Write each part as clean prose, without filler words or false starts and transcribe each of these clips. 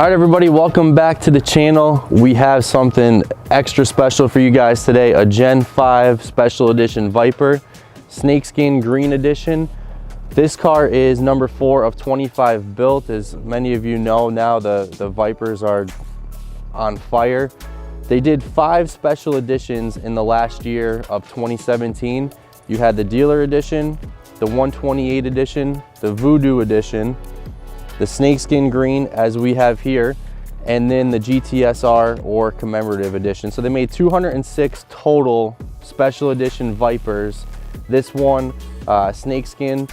All right, everybody, welcome back to the channel. We have something extra special for you guys today, a Gen 5 Special Edition Viper, Snakeskin Green Edition. This car is number 4 of 25 built. As many of you know now, the Vipers are on fire. They did 5 special editions in the last year of 2017. You had the Dealer Edition, the 128 Edition, the Voodoo Edition, the Snakeskin Green as we have here, and then the GTSR or Commemorative Edition. So they made 206 total special edition Vipers. This one, Snakeskin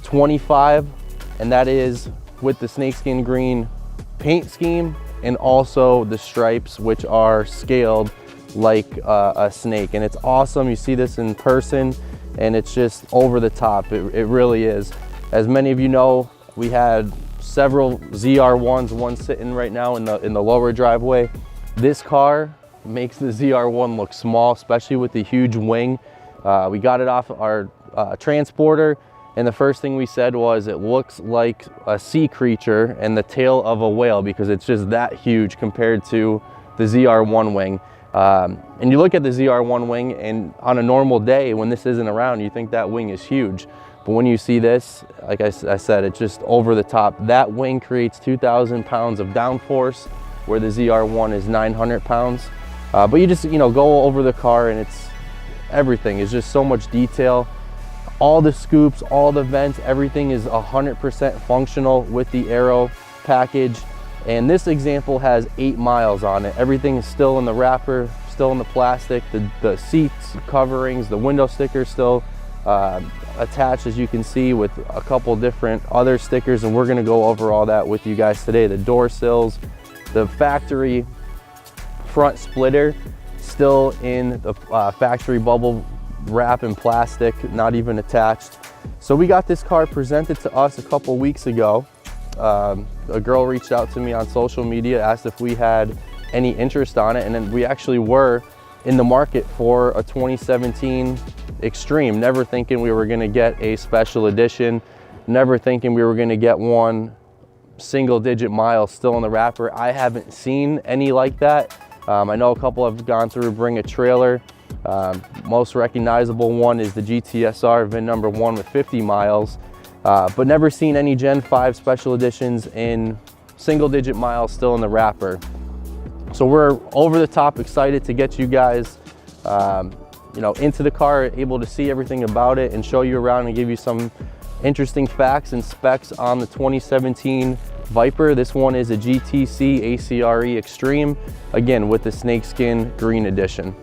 25, and that is with the Snakeskin Green paint scheme and also the stripes, which are scaled like a snake. And it's awesome. You see this in person and it's just over the top. It really is. As many of you know, we had several ZR1s, one sitting right now in the lower driveway. This car makes the ZR1 look small, especially with the huge wing. We got it off our transporter, and the first thing we said was it looks like a sea creature and the tail of a whale, because it's just that huge compared to the ZR1 wing. And you look at the ZR1 wing, and on a normal day when this isn't around, you think that wing is huge. But when you see this, like I said, it's just over the top. That wing creates 2,000 pounds of downforce, where the ZR1 is 900 pounds. But you just, go over the car and it's everything. It's just so much detail. All the scoops, all the vents, everything is 100% functional with the aero package. And this example has 8 miles on it. Everything is still in the wrapper, still in the plastic. The seats, coverings, the window stickers still attached, as you can see, with a couple different other stickers, and we're going to go over all that with you guys today. The door sills, the factory front splitter still in the factory bubble wrap and plastic, not even attached. So we got this car presented to us a couple weeks ago. A girl reached out to me on social media, asked if we had any interest on it, and then we actually were in the market for a 2017 Extreme, never thinking we were going to get a special edition, never thinking we were going to get one single digit mile still in the wrapper. I haven't seen any like that. I know a couple have gone through Bring a Trailer. Most recognizable one is the GTSR VIN number 1 with 50 miles, but never seen any Gen 5 special editions in single digit miles still in the wrapper. So we're over the top excited to get you guys into the car, able to see everything about it and show you around and give you some interesting facts and specs on the 2017 Viper. This one is a GTC ACR-E Extreme, again with the Snakeskin Green Edition.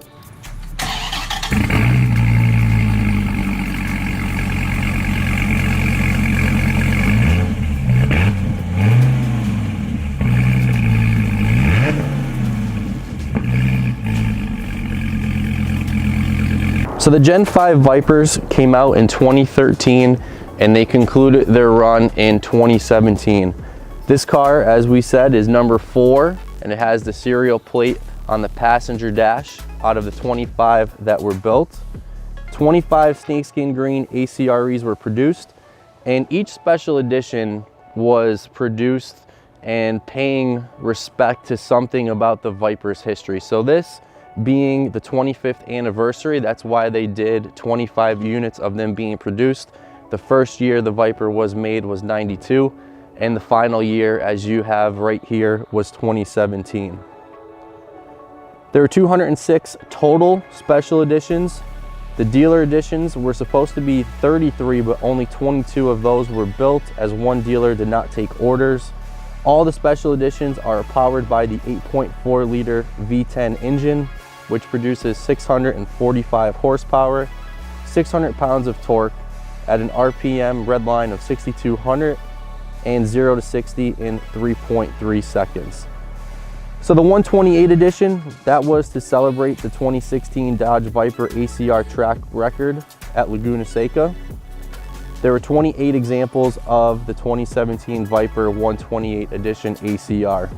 So the Gen 5 Vipers came out in 2013 and they concluded their run in 2017. This car, as we said, is number 4, and it has the serial plate on the passenger dash out of the 25 that were built. 25 Snakeskin Green ACR-Es were produced, and each special edition was produced and paying respect to something about the Viper's history. So this being the 25th anniversary, that's why they did 25 units of them being produced. The first year the Viper was made was 92, and the final year, as you have right here, was 2017. There were 206 total special editions. The dealer editions were supposed to be 33, but only 22 of those were built, as one dealer did not take orders. All the special editions are powered by the 8.4 liter V10 engine, which produces 645 horsepower, 600 pounds of torque at an RPM redline of 6,200, and 0 to 60 in 3.3 seconds. So the 128 edition, that was to celebrate the 2016 Dodge Viper ACR track record at Laguna Seca. There were 28 examples of the 2017 Viper 128 edition ACR.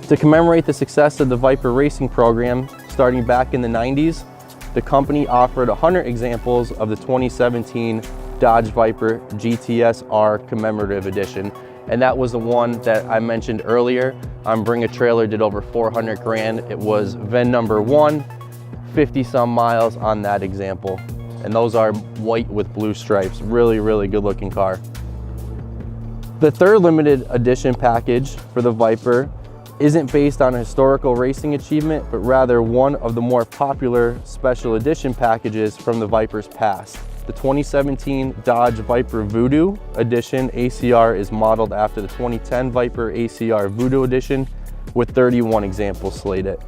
To commemorate the success of the Viper racing program, starting back in the 90s, the company offered 100 examples of the 2017 Dodge Viper GTSR Commemorative Edition. and that was the one that I mentioned earlier. Bring a Trailer did over 400 grand. It was VIN number 1, 50 some miles on that example. And those are white with blue stripes. Really, really good looking car. The third limited edition package for the Viper isn't based on a historical racing achievement, but rather one of the more popular special edition packages from the Viper's past. The 2017 Dodge Viper Voodoo Edition ACR is modeled after the 2010 Viper ACR Voodoo Edition with 31 examples slated.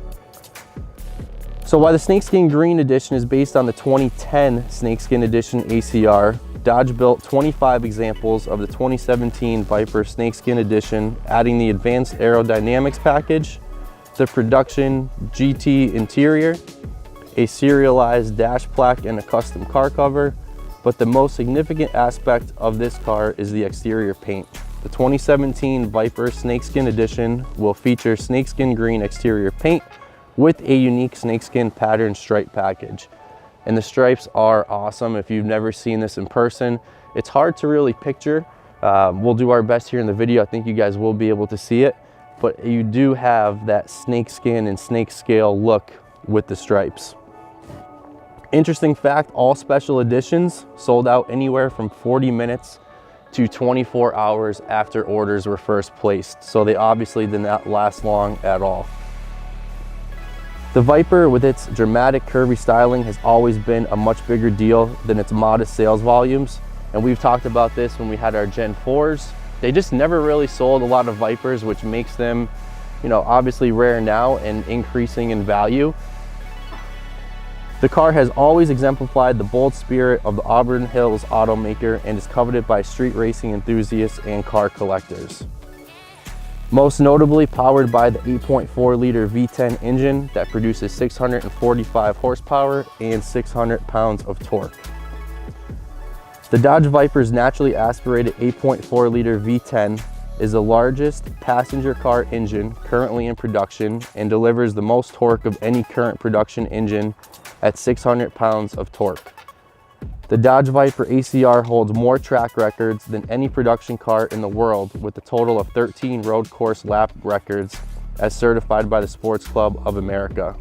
So while the Snakeskin Green Edition is based on the 2010 Snakeskin Edition ACR, Dodge built 25 examples of the 2017 Viper Snakeskin Edition, adding the advanced aerodynamics package, the production GT interior, a serialized dash plaque, and a custom car cover. But the most significant aspect of this car is the exterior paint. The 2017 Viper Snakeskin Edition will feature snakeskin green exterior paint with a unique snakeskin pattern stripe package. And the stripes are awesome. If you've never seen this in person, it's hard to really picture. We'll do our best here in the video. I think you guys will be able to see it, but you do have that snakeskin and snake scale look with the stripes. Interesting fact, all special editions sold out anywhere from 40 minutes to 24 hours after orders were first placed. So they obviously did not last long at all. The Viper, with its dramatic curvy styling, has always been a much bigger deal than its modest sales volumes. And we've talked about this when we had our Gen 4s. They just never really sold a lot of Vipers, which makes them, you know, obviously rare now and increasing in value. The car has always exemplified the bold spirit of the Auburn Hills automaker and is coveted by street racing enthusiasts and car collectors. Most notably powered by the 8.4 liter V10 engine that produces 645 horsepower and 600 pounds of torque. The Dodge Viper's naturally aspirated 8.4 liter V10 is the largest passenger car engine currently in production and delivers the most torque of any current production engine at 600 pounds of torque. The Dodge Viper ACR holds more track records than any production car in the world, with a total of 13 road course lap records as certified by the Sports Club of America.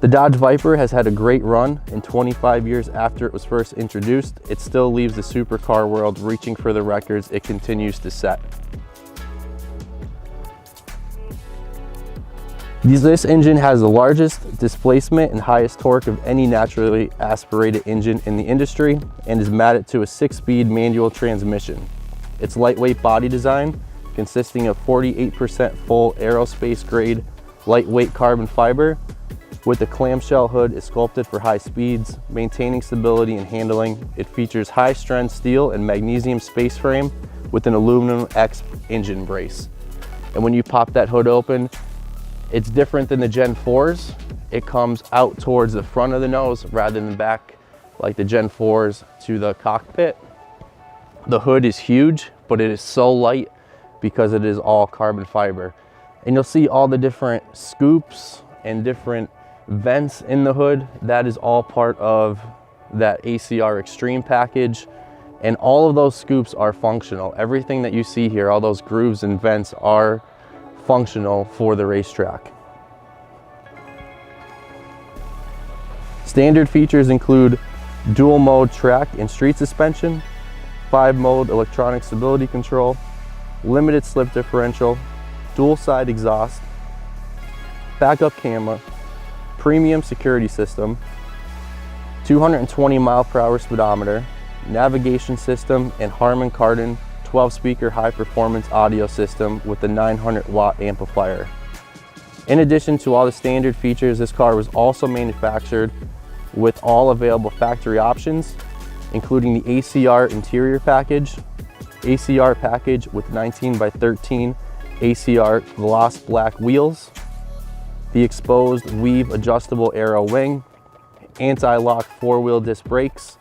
The Dodge Viper has had a great run. In 25 years after it was first introduced, it still leaves the supercar world reaching for the records it continues to set. This engine has the largest displacement and highest torque of any naturally aspirated engine in the industry and is matted to a 6-speed manual transmission. Its lightweight body design, consisting of 48% full aerospace grade lightweight carbon fiber with a clamshell hood, is sculpted for high speeds, maintaining stability and handling. It features high strength steel and magnesium space frame with an aluminum X engine brace. And when you pop that hood open, it's different than the Gen 4s. It comes out towards the front of the nose rather than back like the Gen 4s to the cockpit. The hood is huge, but it is so light because it is all carbon fiber. And you'll see all the different scoops and different vents in the hood. That is all part of that ACR Extreme package. And all of those scoops are functional. Everything that you see here, all those grooves and vents, are functional for the racetrack. Standard features include dual mode track and street suspension, 5-mode electronic stability control, limited slip differential, dual side exhaust, backup camera, premium security system, 220 mile/hour speedometer, navigation system, and Harman Kardon 12-speaker high-performance audio system with a 900-watt amplifier. In addition to all the standard features, this car was also manufactured with all available factory options, including the ACR interior package, ACR package with 19 by 13 ACR gloss black wheels, the exposed weave adjustable aero wing, anti-lock 4-wheel disc brakes,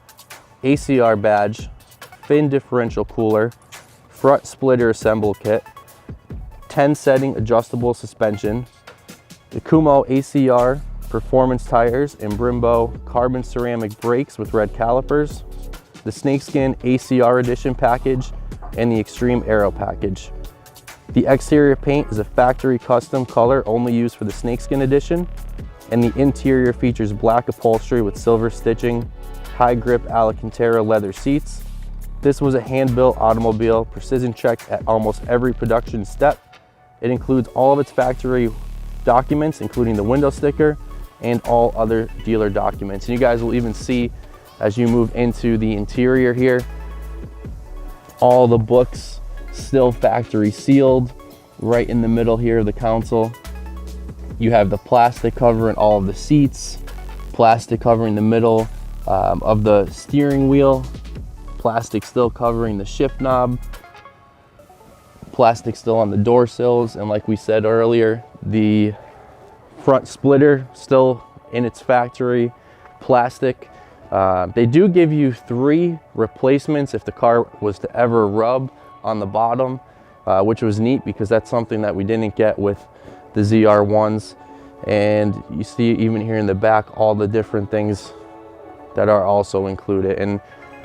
ACR badge, fin differential cooler, front splitter assemble kit, 10 setting adjustable suspension, the Kumo ACR performance tires and Brembo carbon ceramic brakes with red calipers, the snakeskin ACR edition package, and the extreme aero package. The exterior paint is a factory custom color only used for the snakeskin edition, and the interior features black upholstery with silver stitching, high grip Alcantara leather seats. This was a hand-built automobile, precision checked at almost every production step. It includes all of its factory documents, including the window sticker and all other dealer documents. And you guys will even see as you move into the interior here, all the books still factory sealed. Right in the middle here of the console, you have the plastic covering all of the seats, plastic covering the middle of the steering wheel, plastic still covering the shift knob, plastic still on the door sills, and like we said earlier, the front splitter still in its factory plastic. They do give you 3 replacements if the car was to ever rub on the bottom, which was neat because that's something that we didn't get with the ZR1s. And you see even here in the back all the different things that are also included. And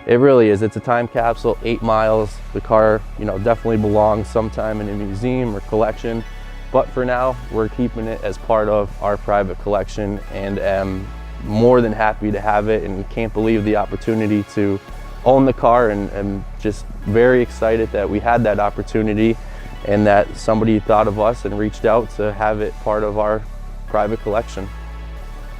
it really is, it's a time capsule, 8 miles. The car, you know, definitely belongs sometime in a museum or collection. But for now, we're keeping it as part of our private collection, and am more than happy to have it, and can't believe the opportunity to own the car, and just very excited that we had that opportunity and that somebody thought of us and reached out to have it part of our private collection.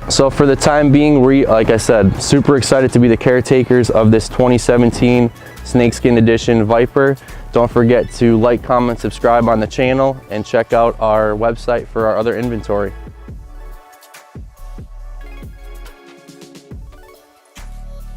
So for the time being, like I said, super excited to be the caretakers of this 2017 Snakeskin Edition Viper. Don't forget to like, comment, subscribe on the channel, and check out our website for our other inventory.